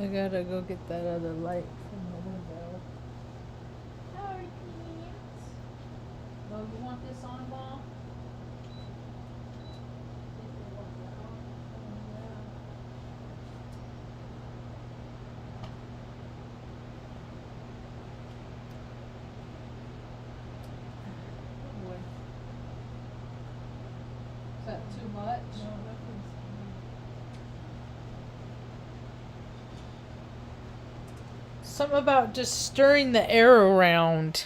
I gotta go get that other light from the window. Sorry, Pete. Oh, you want this on, Mom? Is that too much? No, nothing's. Something about just stirring the air around.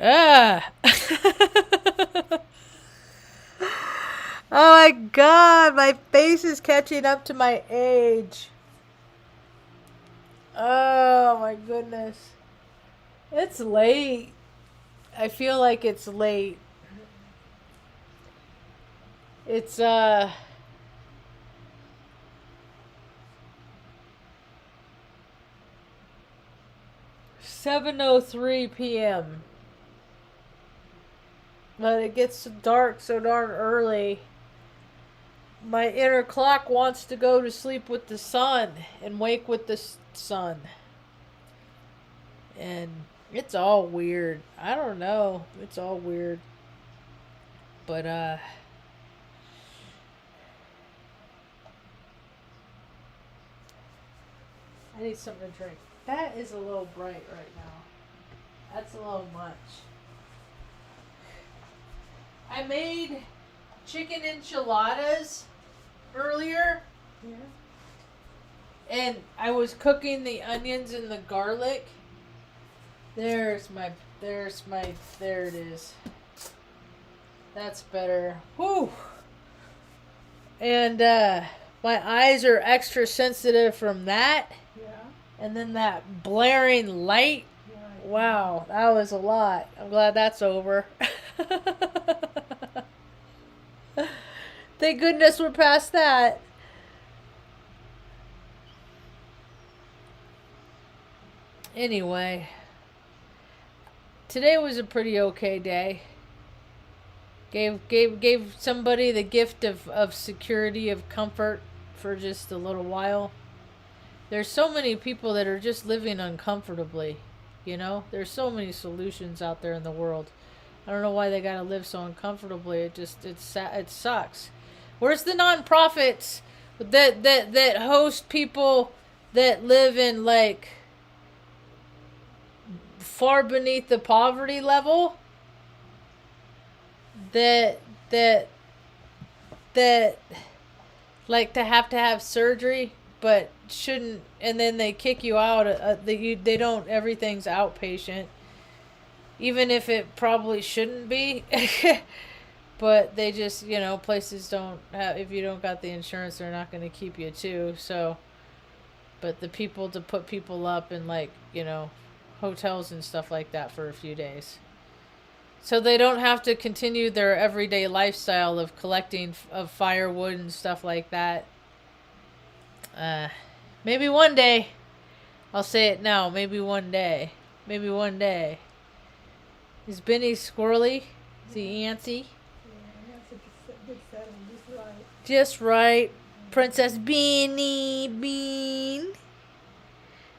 Ah! Oh my god, my face is catching up to my age. Oh my goodness. It's late. I feel like it's late. It's 7:03 p.m. But it gets dark so darn early. My inner clock wants to go to sleep with the sun and wake with the sun. And it's all weird. I don't know. It's all weird. But I need something to drink. That is a little bright right now. That's a little much. I made chicken enchiladas earlier. Yeah. And I was cooking the onions and the garlic. There it is. That's better. Whew. And my eyes are extra sensitive from that. Yeah. And then that blaring light. Right. Wow, that was a lot. I'm glad that's over. Thank goodness we're past that. Anyway, today was a pretty okay day. Gave somebody the gift of security, of comfort for just a little while. There's so many people that are just living uncomfortably, you know? There's so many solutions out there in the world. I don't know why they gotta live so uncomfortably. It sucks. Where's the nonprofits that host people that live in like far beneath the poverty level? That like to have surgery but shouldn't, and then they kick you out. They don't, everything's outpatient, even if it probably shouldn't be. But they just, places don't have, if you don't got the insurance, they're not going to keep you too. So, but the people to put people up in like, hotels and stuff like that for a few days. So they don't have to continue their everyday lifestyle of collecting of firewood and stuff like that. Maybe one day. I'll say it now. Maybe one day. Maybe one day. Is Benny squirrely? Is he antsy? Yeah, that's a good setting, just right. Just right. Princess Beanie Bean.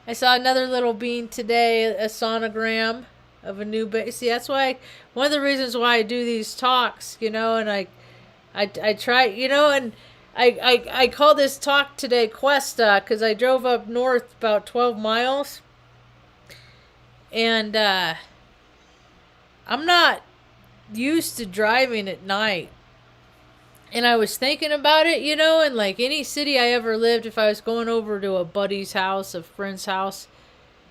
I saw another little bean today, a sonogram of a new baby. See, that's why, one of the reasons why I do these talks, and I try, and I call this talk today Cuesta, because I drove up north about 12 miles. And I'm not used to driving at night. And I was thinking about it, in like any city I ever lived, if I was going over to a buddy's house, a friend's house,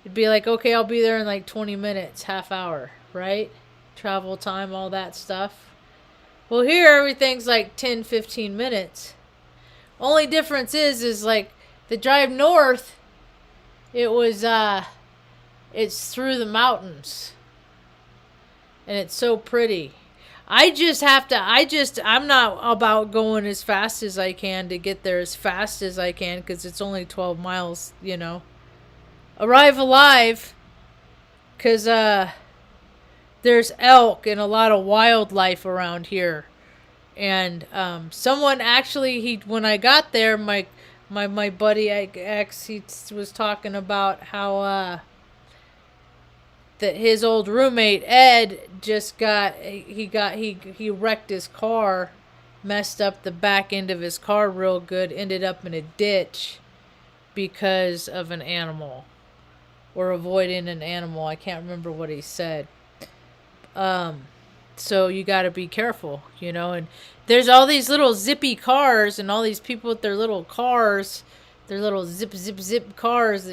it'd be like, okay, I'll be there in like 20 minutes, half hour, right? Travel time, all that stuff. Well, here everything's like 10, 15 minutes. Only difference is like the drive north, it's through the mountains. And it's so pretty. I'm not about going as fast as I can to get there as fast as I can, because it's only 12 miles, Arrive alive, because there's elk and a lot of wildlife around here. And someone actually, when I got there, my buddy X, he was talking about how that his old roommate Ed just he wrecked his car, messed up the back end of his car real good, ended up in a ditch because of an animal or avoiding an animal. I can't remember what he said. So you got to be careful, and there's all these little zippy cars and all these people with their little cars, their little zip, zip, zip cars,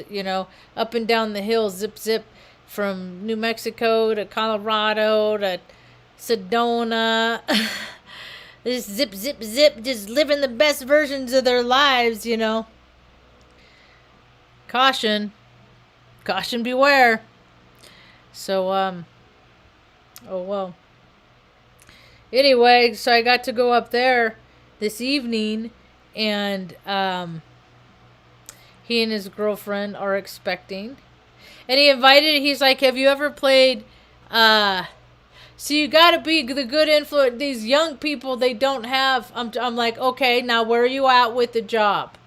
up and down the hill, zip, zip, from New Mexico to Colorado to Sedona. Just zip, zip, zip, just living the best versions of their lives, Caution. Caution beware. So, oh well. Anyway, so I got to go up there this evening, and he and his girlfriend are expecting. And he's like, have you ever played, so you gotta be the good influence. These young people, they don't have, I'm like, okay, now where are you at with the job?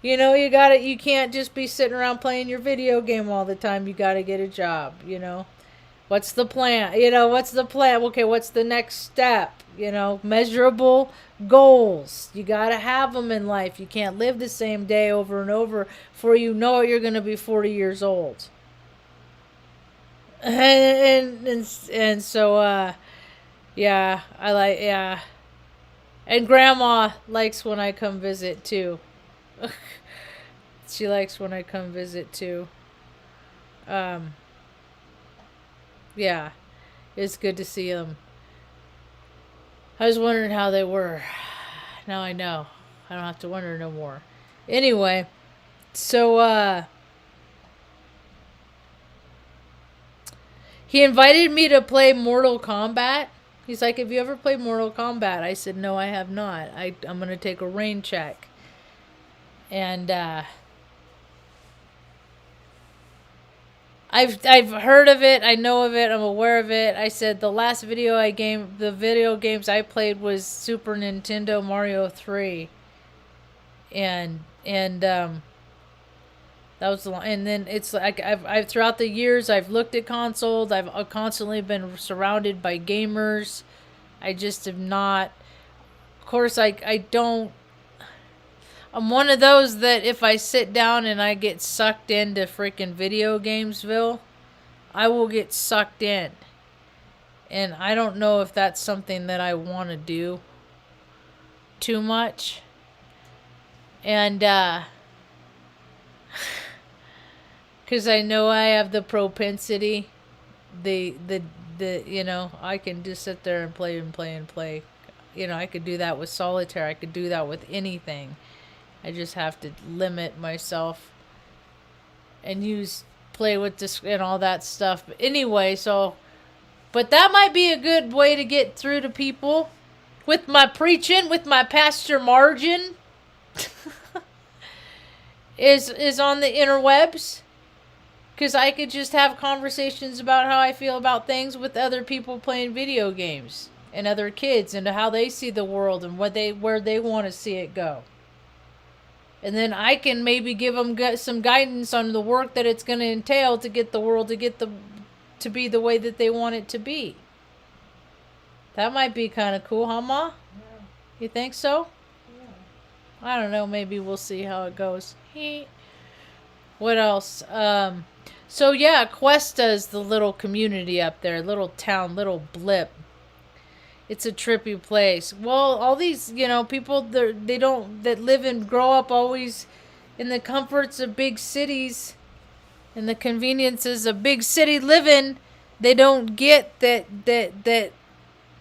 You can't just be sitting around playing your video game all the time. You gotta get a job, What's the plan? What's the plan? Okay, what's the next step? Measurable goals. You got to have them in life. You can't live the same day over and over before you know it, you're going to be 40 years old. And so, yeah, yeah. And Grandma likes when I come visit, too. She likes when I come visit, too. Yeah, it's good to see them. I was wondering how they were. Now I know. I don't have to wonder no more. Anyway, so he invited me to play Mortal Kombat. He's like, have you ever played Mortal Kombat? I said, no, I have not. I'm going to take a rain check. And I've heard of it. I know of it. I'm aware of it. I said the last the video games I played was Super Nintendo Mario 3, and that was the long. And then it's like I've throughout the years I've looked at consoles. I've constantly been surrounded by gamers. I just have not. Of course, I don't. I'm one of those that if I sit down and I get sucked into freaking video gamesville, I will get sucked in. And I don't know if that's something that I want to do too much. And, because I know I have the propensity, I can just sit there and play and play and play. I could do that with solitaire. I could do that with anything. I just have to limit myself and play with this and all that stuff. But anyway, but that might be a good way to get through to people with my preaching, with my Pastor Margin, is on the interwebs. Because I could just have conversations about how I feel about things with other people playing video games and other kids and how they see the world and where they want to see it go. And then I can maybe give them some guidance on the work that it's going to entail to get the world to be the way that they want it to be. That might be kind of cool, huh, Ma? Yeah. You think so? Yeah. I don't know. Maybe we'll see how it goes. What else? So yeah, Cuesta's the little community up there, little town, little blip. It's a trippy place. Well, all these, people that live and grow up always in the comforts of big cities and the conveniences of big city living, they don't get that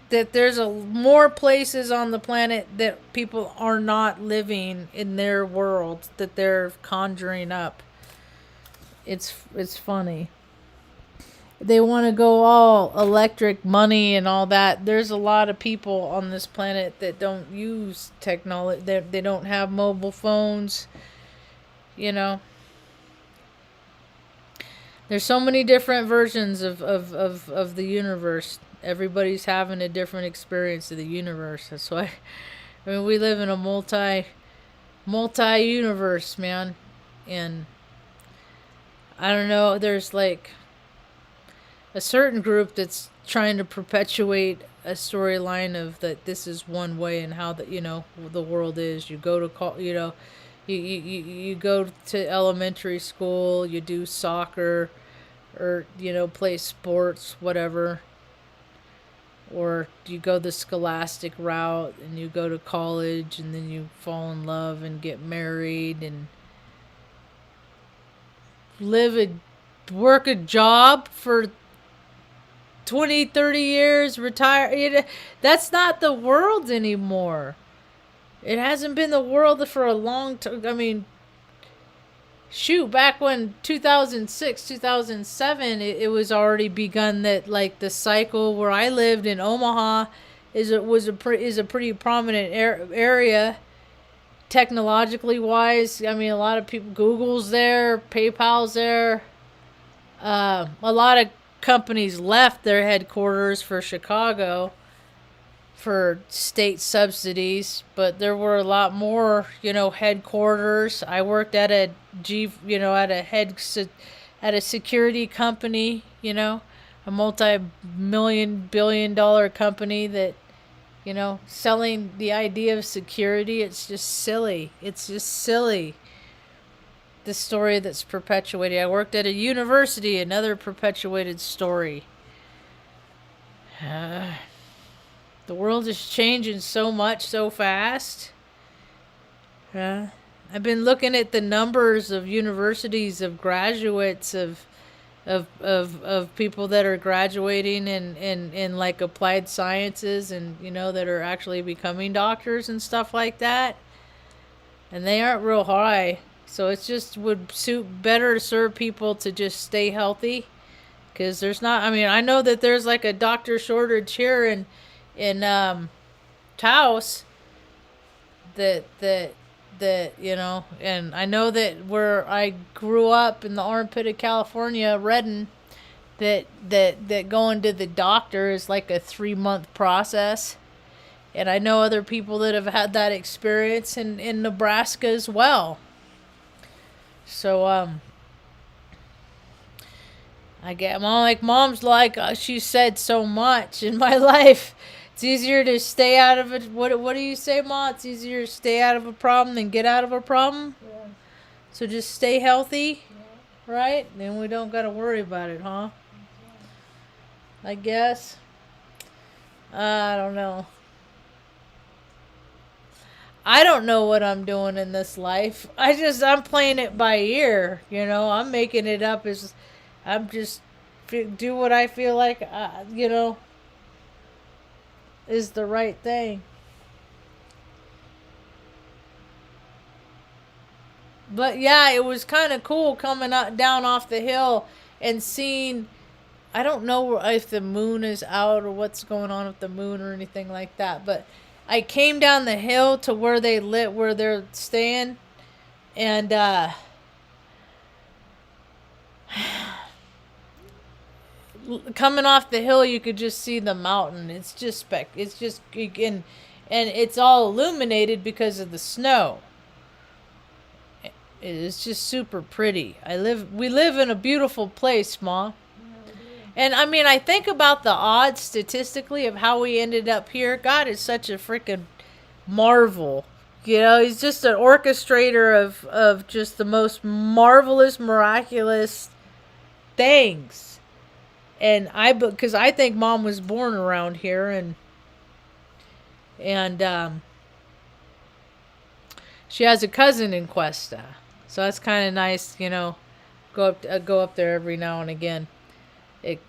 there's more places on the planet that people are not living in their world that they're conjuring up. It's funny. They want to go all electric money and all that. There's a lot of people on this planet that don't use technology. They don't have mobile phones. There's so many different versions of the universe. everybody's having a different experience of the universe. That's why, I mean, we live in a multi universe, man. And I don't know, there's like a certain group that's trying to perpetuate a storyline of that this is one way and how the the world is. You go to you go to elementary school, you do soccer, or play sports, whatever, or you go the scholastic route and you go to college and then you fall in love and get married and work a job for 20, 30 years, retire. That's not the world anymore. It hasn't been the world for a long time. I mean, shoot, back when 2006, 2007, it was already begun that, like, the cycle where I lived in Omaha is a pretty prominent area technologically wise. I mean, a lot of people, Google's there, PayPal's there. A lot of companies left their headquarters for Chicago for state subsidies, but there were a lot more, headquarters. I worked at a at a security company, a multi-billion-dollar company that, selling the idea of security. It's just silly. It's just silly. The story that's perpetuated. I worked at a university, another perpetuated story. The world is changing so much so fast. I've been looking at the numbers of universities, of graduates, of people that are graduating in like applied sciences and that are actually becoming doctors and stuff like that. And they aren't real high. So it just would suit better to serve people to just stay healthy, because there's not. I mean, I know that there's like a doctor shortage here in Taos. That and I know that where I grew up in the armpit of California, Redden, that going to the doctor is like a 3-month process, and I know other people that have had that experience in Nebraska as well. So, I get mom's like she said so much in my life. It's easier to stay out of it. What do you say, Ma? It's easier to stay out of a problem than get out of a problem. Yeah. So just stay healthy, Yeah. right? Then we don't got to worry about it, huh? I guess. I don't know. I don't know what I'm doing in this life. I'm playing it by ear, I'm making it up I'm just do what I feel like, is the right thing. But yeah, it was kind of cool coming down off the hill and seeing, I don't know if the moon is out or what's going on with the moon or anything like that, but I came down the hill to where they're staying, and coming off the hill, you could just see the mountain. It's just and it's all illuminated because of the snow. It's just super pretty. We live in a beautiful place, Ma. And I mean, I think about the odds statistically of how we ended up here. God is such a freaking marvel. He's just an orchestrator of just the most marvelous, miraculous things. And because I think Mom was born around here, and she has a cousin in Cuesta, so that's kind of nice. Go up there every now and again.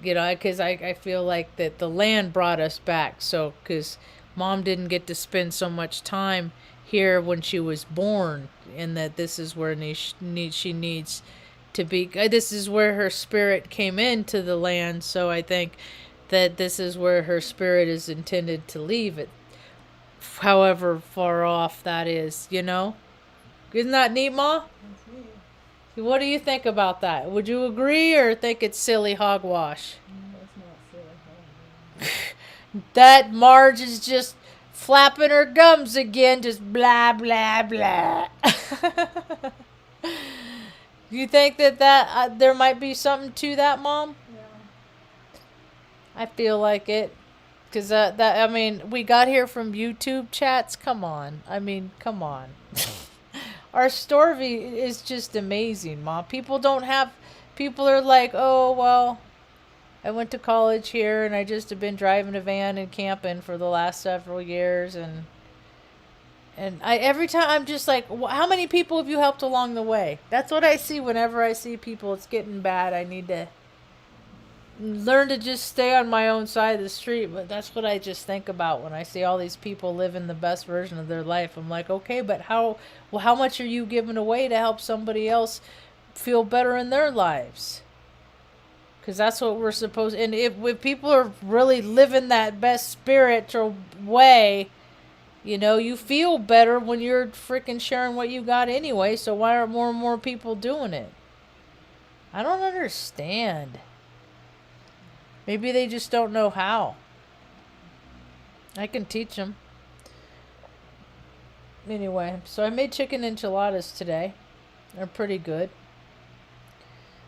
Because I feel like that the land brought us back. So, because Mom didn't get to spend so much time here when she was born, and that this is where she needs to be. This is where her spirit came into the land. So I think that this is where her spirit is intended to leave it, however far off that is. Isn't that neat, Ma? What do you think about that? Would you agree or think it's silly hogwash? That's not silly. That Marge is just flapping her gums again, just blah, blah, blah. You think that there might be something to that, Mom? Yeah. I feel like it. Because I mean, we got here from YouTube chats. Come on. I mean, come on. Our story is just amazing, Mom. People are like, oh, well, I went to college here and I just have been driving a van and camping for the last several years. And every time I'm just like, how many people have you helped along the way? That's what I see whenever I see people. It's getting bad. I need to learn to just stay on my own side of the street. But that's what I just think about when I see all these people living the best version of their life. I'm like, okay, but how much are you giving away to help somebody else feel better in their lives? Because that's what we're supposed. And if people are really living that best spiritual way, you know, you feel better when you're freaking sharing what you got anyway. So why aren't more and more people doing it? I don't understand. Maybe they just don't know how. I can teach them. Anyway, so I made chicken enchiladas today. They're pretty good.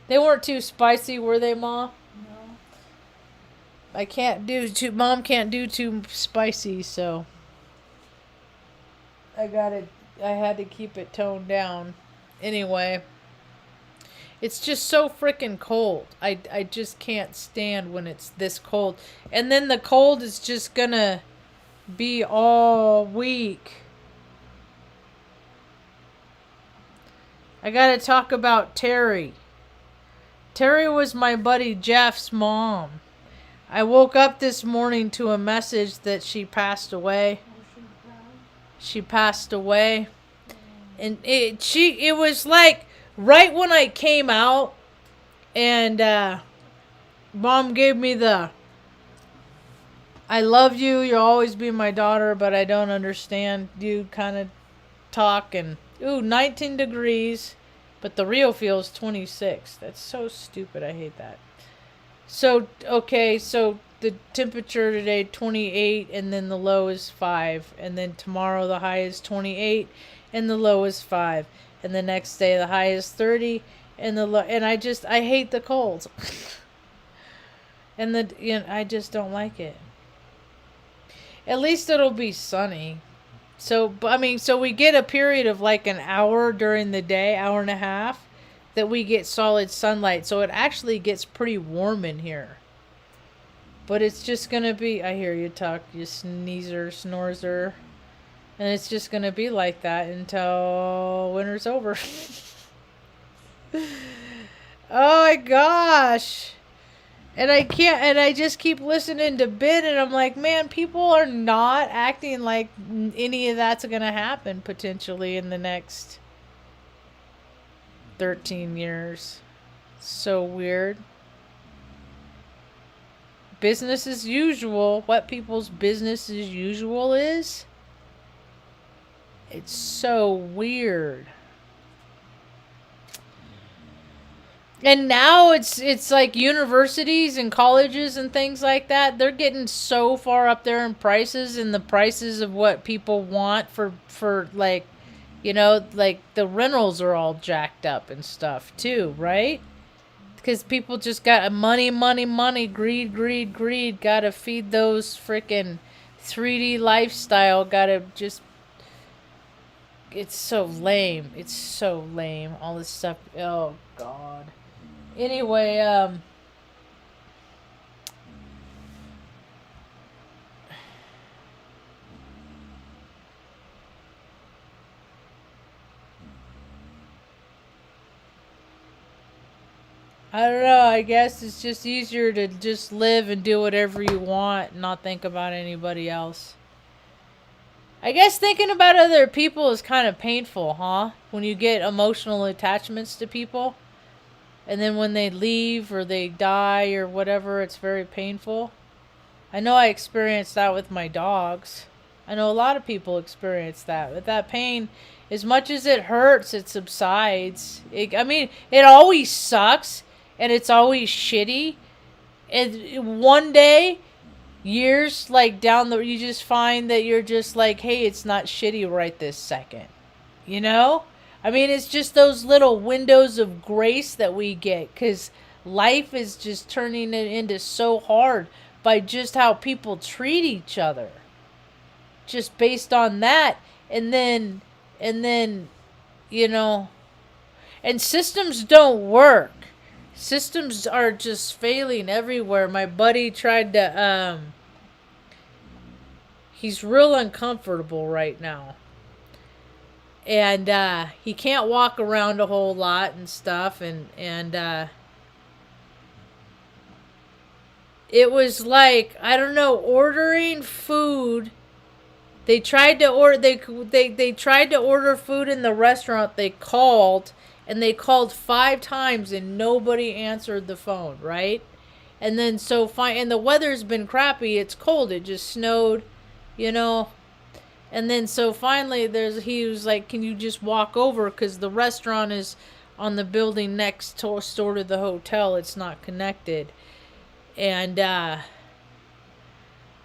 They weren't too spicy, were they, Ma? No. Mom can't do too spicy, so I had to keep it toned down. Anyway, it's just so freaking cold. I just can't stand when it's this cold. And then the cold is just gonna be all week. I gotta talk about Terry. Terry was my buddy Jeff's mom. I woke up this morning to a message that she passed away. She passed away. And it was like right when I came out and Mom gave me the I love you, you'll always be my daughter, but I don't understand you kind of talk. And 19 degrees. But the real feel is 26. That's so stupid. I hate that. So, okay, so the temperature today, 28, and then the low is 5. And then tomorrow the high is 28, and the low is 5. And the next day the high is 30, and the low... And I hate the cold. And I just don't like it. At least it'll be sunny. So we get a period of like an hour during the day, hour and a half, that we get solid sunlight. So it actually gets pretty warm in here. But it's just going to be, I hear you talk, you sneezer, snorzer. And it's just going to be like that until winter's over. Oh my gosh. And I just keep listening to Ben, and I'm like, man, people are not acting like any of that's going to happen potentially in the next 13 years. So weird. Business as usual. What people's business as usual is? It's so weird. And now it's like universities and colleges and things like that. They're getting so far up there in prices, and the prices of what people want for like, you know, like the rentals are all jacked up and stuff too, right? Because people just got money, greed. Gotta feed those freaking 3D lifestyle. Gotta just... It's so lame. It's so lame. All this stuff. Oh, God. Anyway, I don't know. I guess it's just easier to just live and do whatever you want and not think about anybody else. I guess thinking about other people is kind of painful, huh? When you get emotional attachments to people. And then when they leave or they die or whatever, it's very painful. I know I experienced that with my dogs. I know a lot of people experience that. But that pain, as much as it hurts, it subsides. It always sucks. And it's always shitty. And one day, years, like down the, you just find that you're just like, hey, it's not shitty right this second. You know? I mean, it's just those little windows of grace that we get, because life is just turning it into so hard by just how people treat each other. Just based on that. And then, you know, and systems don't work. Systems are just failing everywhere. My buddy tried to, he's real uncomfortable right now. And he can't walk around a whole lot and stuff. And it was like, I don't know, ordering food. They tried to order. They tried to order food in the restaurant. They called, and they called 5 times, and nobody answered the phone. Right, and then so fine. And the weather's been crappy. It's cold. It just snowed, you know. And then so finally, he was like, "Can you just walk over? Because the restaurant is on the building next door to the hotel. It's not connected." And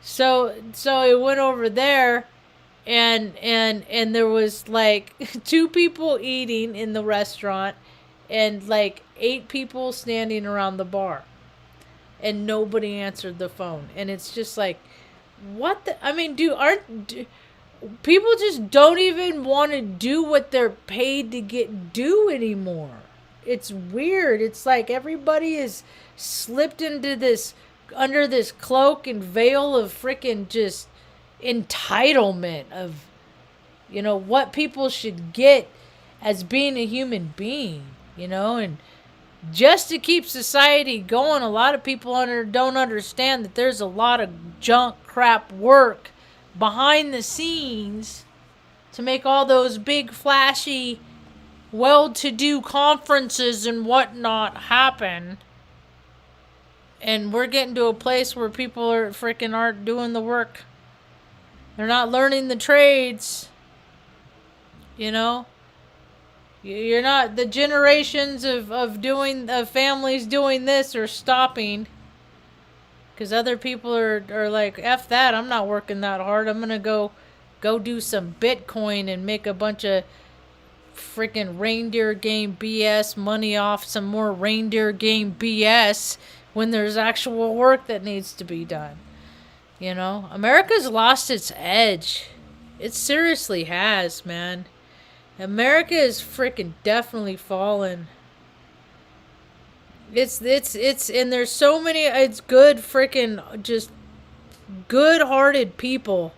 so it went over there, and there was like 2 people eating in the restaurant, and like 8 people standing around the bar, and nobody answered the phone. And it's just like, what the, I mean, people just don't even want to do what they're paid to do anymore. It's weird. It's like everybody is slipped into this, under this cloak and veil of freaking just entitlement of, you know, what people should get as being a human being, you know. And just to keep society going, a lot of people don't understand that there's a lot of junk crap work behind the scenes to make all those big flashy well-to-do conferences and whatnot happen. And we're getting to a place where people aren't doing the work. They're not learning the trades. You know, you're not, the generations of families doing this are stopping. Because other people are like, F that, I'm not working that hard. I'm going to go do some Bitcoin and make a bunch of freaking reindeer game BS money off some more reindeer game BS when there's actual work that needs to be done. You know, America's lost its edge. It seriously has, man. America is freaking definitely fallen. It's and there's so many, it's good freaking just good-hearted people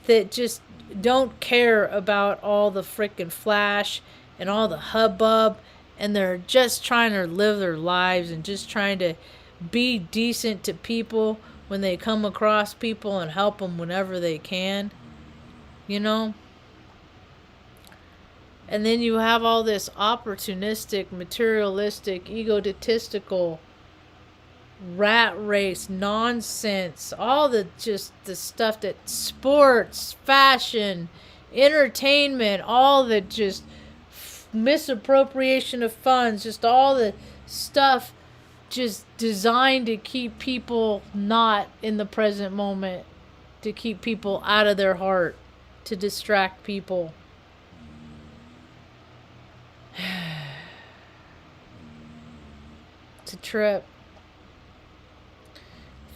that just don't care about all the freaking flash and all the hubbub, and they're just trying to live their lives and just trying to be decent to people when they come across people and help them whenever they can, you know. And then you have all this opportunistic, materialistic, egotistical rat race nonsense, all the stuff that sports, fashion, entertainment, all the just misappropriation of funds, just all the stuff just designed to keep people not in the present moment, to keep people out of their heart, to distract people. It's a trip.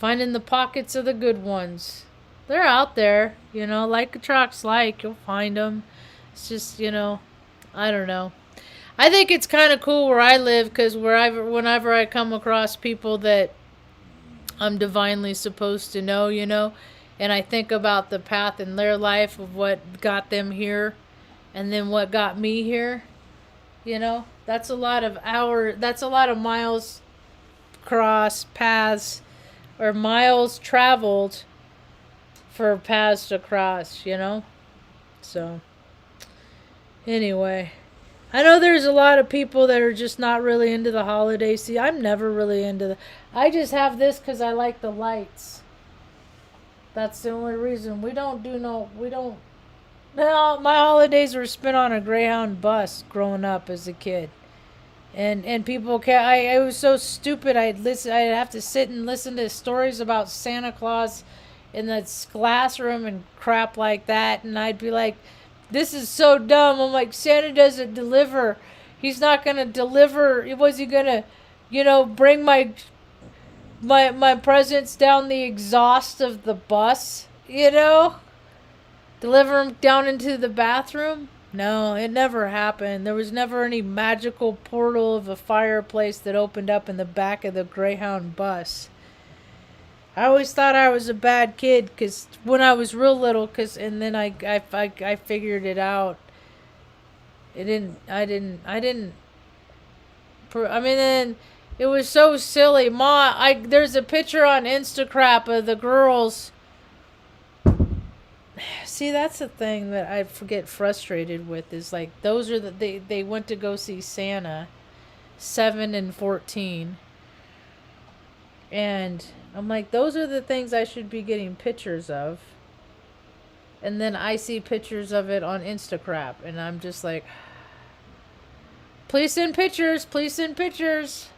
Finding the pockets of the good ones. They're out there, you know, like a truck's like, you'll find them. It's just, you know, I don't know. I think it's kind of cool where I live, because whenever I come across people that I'm divinely supposed to know, you know, and I think about the path in their life of what got them here and then what got me here, you know, that's a lot of miles cross paths, or miles traveled for paths to cross, you know. So anyway, I know there's a lot of people that are just not really into the holidays. See, I'm never really into I just have this because I like the lights. That's the only reason. No, my holidays were spent on a Greyhound bus growing up as a kid. And people can I was so stupid. I'd have to sit and listen to stories about Santa Claus in the classroom and crap like that, and I'd be like, this is so dumb. I'm like, Santa doesn't deliver. He's not gonna deliver. Was he gonna, bring my presents down the exhaust of the bus? Deliver them down into the bathroom? No, it never happened. There was never any magical portal of a fireplace that opened up in the back of the Greyhound bus. I always thought I was a bad kid because when I was real little, and then I figured it out. I didn't. Then it was so silly. There's a picture on Instagram of the girls. See, that's the thing that I get frustrated with is like those are they went to go see Santa, 7 and 14, and I'm like, those are the things I should be getting pictures of, and then I see pictures of it on Instagram, and I'm just like, please send pictures, please send pictures,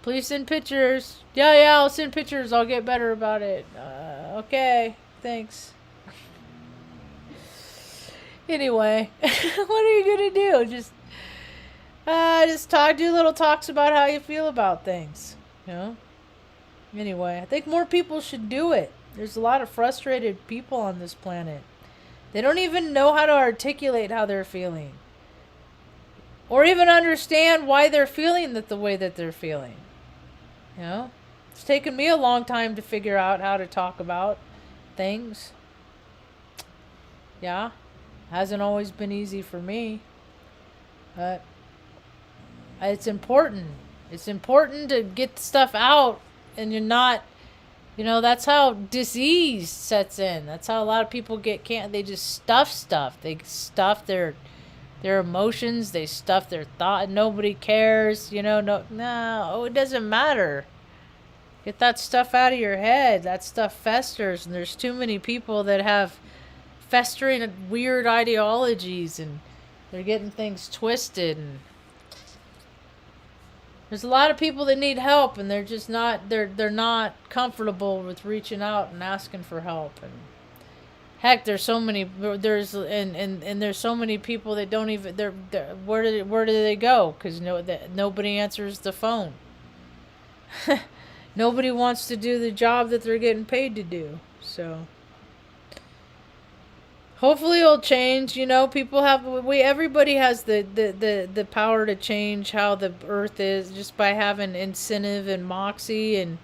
please send pictures. Yeah, I'll send pictures. I'll get better about it. Okay, thanks. Anyway, what are you gonna do? Just do little talks about how you feel about things, Anyway, I think more people should do it. There's a lot of frustrated people on this planet. They don't even know how to articulate how they're feeling, or even understand why they're feeling the way that they're feeling. It's taken me a long time to figure out how to talk about things. Yeah. Hasn't always been easy for me, but it's important. It's important to get stuff out, and you're not, that's how disease sets in. That's how a lot of people they just stuff stuff. They stuff their emotions. They stuff their thought. Nobody cares, no, it doesn't matter. Get that stuff out of your head. That stuff festers, and there's too many people that have festering weird ideologies, and they're getting things twisted, and there's a lot of people that need help, and they're just not they're not comfortable with reaching out and asking for help. And heck, there's so many there's so many people that don't even where do they go, because nobody answers the phone. Nobody wants to do the job that they're getting paid to do. So hopefully it'll change. Everybody has the power to change how the earth is just by having incentive and moxie and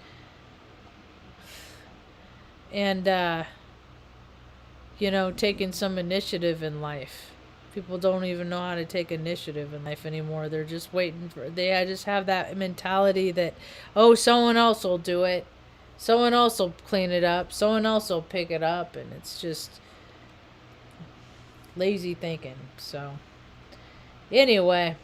taking some initiative in life. People don't even know how to take initiative in life anymore. They're just waiting they just have that mentality that, oh, someone else will do it. Someone else will clean it up. Someone else will pick it up, and it's just lazy thinking. So anyway,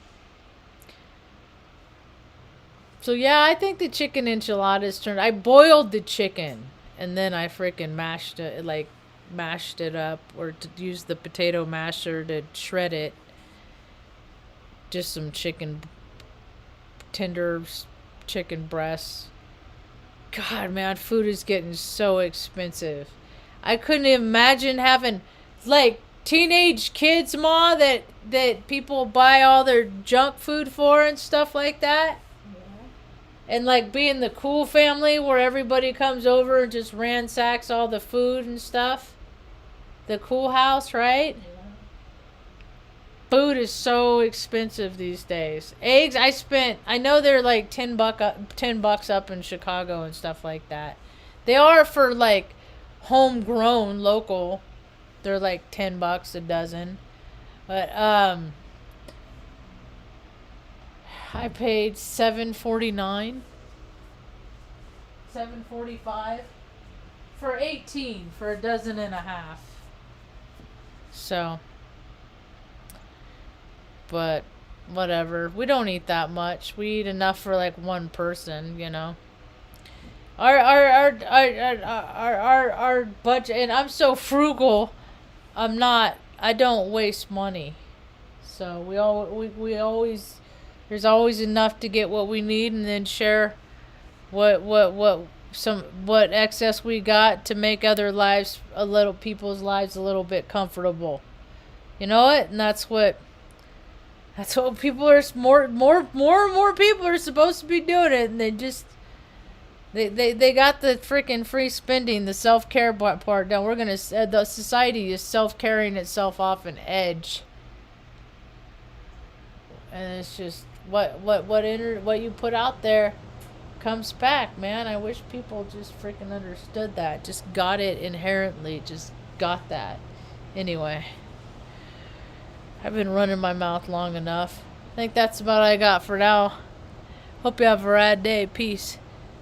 yeah, I think the chicken enchiladas I boiled the chicken, and then I freaking mashed it up, or to use the potato masher to shred it. Just some tender chicken breasts. God, man, food is getting so expensive. I couldn't imagine having teenage kids, Ma, that people buy all their junk food for and stuff like that. Yeah. And being the cool family where everybody comes over and just ransacks all the food and stuff. The cool house, right? Yeah. Food is so expensive these days. Eggs, I know they're $10 up in Chicago and stuff like that. They are for homegrown, local. They're $10 a dozen. But I paid $7.49, $7.45 for 18 for a dozen and a half. So, but whatever. We don't eat that much. We eat enough for one person, Our budget, and I'm so frugal. I don't waste money. So we always, There's always enough to get what we need, and then share what excess we got to make people's lives a little bit comfortable. You know what? And that's what people are more and more people are supposed to be doing it, and they got the freaking free spending, the self-care part down. The society is self-carrying itself off an edge. And it's just what you put out there comes back, man. I wish people just freaking understood that. Just got it inherently. Just got that. Anyway, I've been running my mouth long enough. I think that's about all I got for now. Hope you have a rad day. Peace.